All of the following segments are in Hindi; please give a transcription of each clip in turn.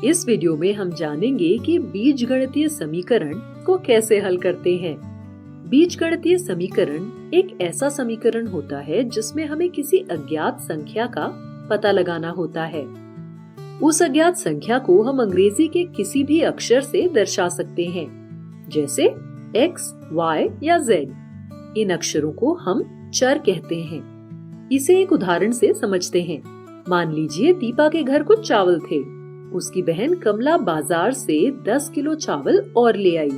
इस वीडियो में हम जानेंगे कि बीजगणितीय समीकरण को कैसे हल करते हैं। बीजगणितीय समीकरण एक ऐसा समीकरण होता है जिसमें हमें किसी अज्ञात संख्या का पता लगाना होता है। उस अज्ञात संख्या को हम अंग्रेजी के किसी भी अक्षर से दर्शा सकते हैं, जैसे x, y या z। इन अक्षरों को हम चर कहते हैं। इसे एक उदाहरण से समझते हैं। मान लीजिए दीपा के घर कुछ चावल थे। उसकी बहन कमला बाजार से 10 किलो चावल और ले आई।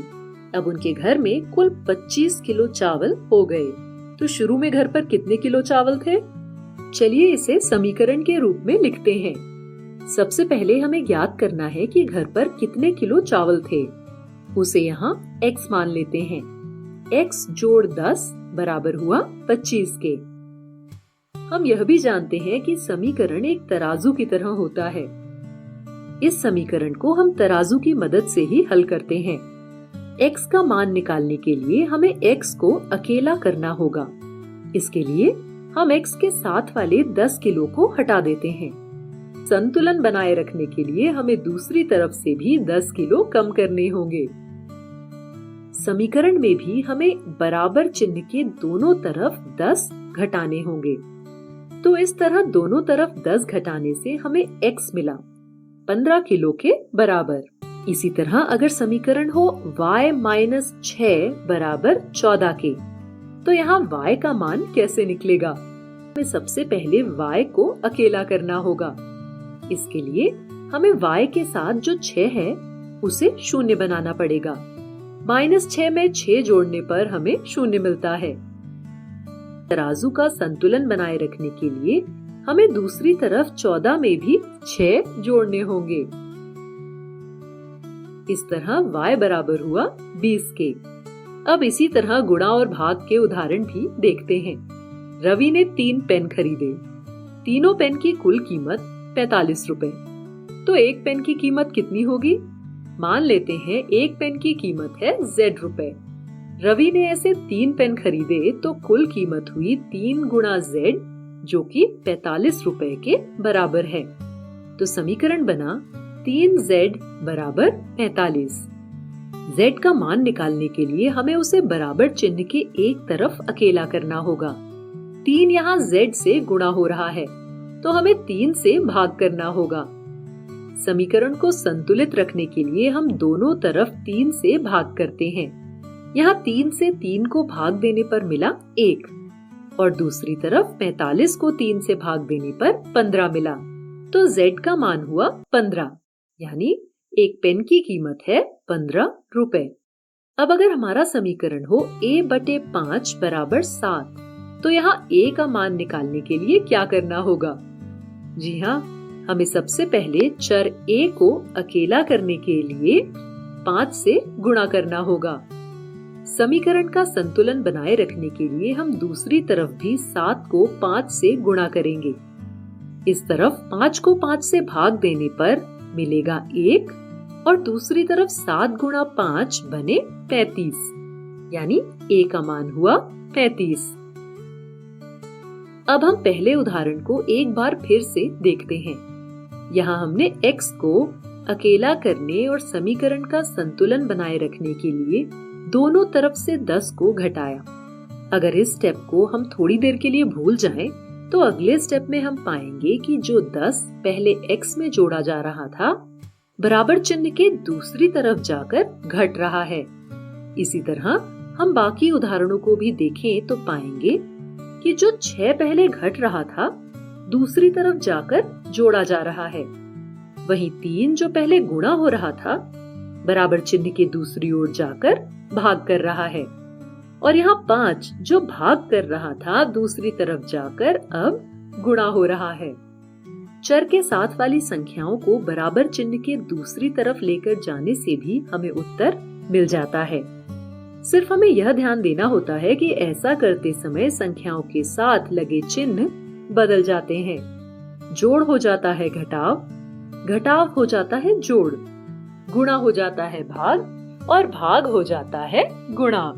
अब उनके घर में कुल 25 किलो चावल हो गए। तो शुरू में घर पर कितने किलो चावल थे? चलिए इसे समीकरण के रूप में लिखते हैं। सबसे पहले हमें ज्ञात करना है कि घर पर कितने किलो चावल थे। उसे यहाँ x मान लेते हैं। x जोड़ 10 बराबर हुआ 25 के। हम यह भी जानते हैं कि समीकरण एक तराजू की तरह होता है। इस समीकरण को हम तराजू की मदद से ही हल करते हैं। x का मान निकालने के लिए हमें x को अकेला करना होगा। इसके लिए हम x के साथ वाले 10 किलो को हटा देते हैं। संतुलन बनाए रखने के लिए हमें दूसरी तरफ से भी 10 किलो कम करने होंगे। समीकरण में भी हमें बराबर चिन्ह के दोनों तरफ 10 घटाने होंगे। तो इस तरह दोनों तरफ 10 घटाने से हमें x मिला 15 किलो के बराबर। इसी तरह अगर समीकरण हो y माइनस 6 बराबर 14 के, तो यहाँ y का मान कैसे निकलेगा? हमें सबसे पहले y को अकेला करना होगा। इसके लिए हमें y के साथ जो 6 है उसे शून्य बनाना पड़ेगा। -6 में 6 जोड़ने पर हमें शून्य मिलता है। तराजू का संतुलन बनाए रखने के लिए हमें दूसरी तरफ 14 में भी 6 जोड़ने होंगे। इस तरह y बराबर हुआ 20 के। अब इसी तरह गुणा और भाग के उदाहरण भी देखते हैं। रवि ने 3 पेन खरीदे। तीनों पेन की कुल कीमत 45 रुपए। तो एक पेन की कीमत कितनी होगी? मान लेते हैं एक पेन की कीमत है z रुपए। रवि ने ऐसे 3 पेन खरीदे तो कुल कीमत हुई 3 गुणा z, जो कि 45 रुपए के बराबर है। तो समीकरण बना 3z बराबर 45। z का मान निकालने के लिए हमें उसे बराबर चिन्ह के एक तरफ अकेला करना होगा। 3 यहाँ z से गुणा हो रहा है, तो हमें 3 से भाग करना होगा। समीकरण को संतुलित रखने के लिए हम दोनों तरफ 3 से भाग करते हैं। यहाँ 3 से 3 को भाग देने पर मिला 1 और दूसरी तरफ 45 को 3 से भाग देने पर 15 मिला। तो z का मान हुआ 15, यानी एक पेन की कीमत है 15 रुपए। अब अगर हमारा समीकरण हो a/5 बराबर 7, तो यहाँ a का मान निकालने के लिए क्या करना होगा? जी हाँ, हमें सबसे पहले चर a को अकेला करने के लिए 5 से गुणा करना होगा। समीकरण का संतुलन बनाए रखने के लिए हम दूसरी तरफ भी 7 को 5 से गुणा करेंगे। इस तरफ 5 को 5 से भाग देने पर मिलेगा 1 और दूसरी तरफ 7 गुणा 5 बने 35, यानी a का मान हुआ 35। अब हम पहले उदाहरण को एक बार फिर से देखते हैं। यहाँ हमने x को अकेला करने और समीकरण का संतुलन बनाए रखने के लिए दोनों तरफ से 10 को घटाया। अगर इस स्टेप को हम थोड़ी देर के लिए भूल जाएं, तो अगले स्टेप में हम पाएंगे कि जो 10 पहले x में जोड़ा जा रहा था, बराबर चिन्ह के दूसरी तरफ जाकर घट रहा है। इसी तरह हम बाकी उदाहरणों को भी देखें तो पाएंगे कि जो 6 पहले घट रहा था, दूसरी तरफ जाकर जोड़ा जा रहा है। वहीं 3 जो पहले गुणा हो रहा था, बराबर चिन्ह के दूसरी ओर जाकर भाग कर रहा है। और यहाँ 5 जो भाग कर रहा था, दूसरी तरफ जाकर अब गुणा हो रहा है। चर के साथ वाली संख्याओं को बराबर चिन्ह के दूसरी तरफ लेकर जाने से भी हमें उत्तर मिल जाता है। सिर्फ हमें यह ध्यान देना होता है कि ऐसा करते समय संख्याओं के साथ लगे चिन्ह बदल जाते हैं। जोड़ हो जाता है घटाव, घटाव हो जाता है जोड़, गुणा हो जाता है भाग और भाग हो जाता है गुणा।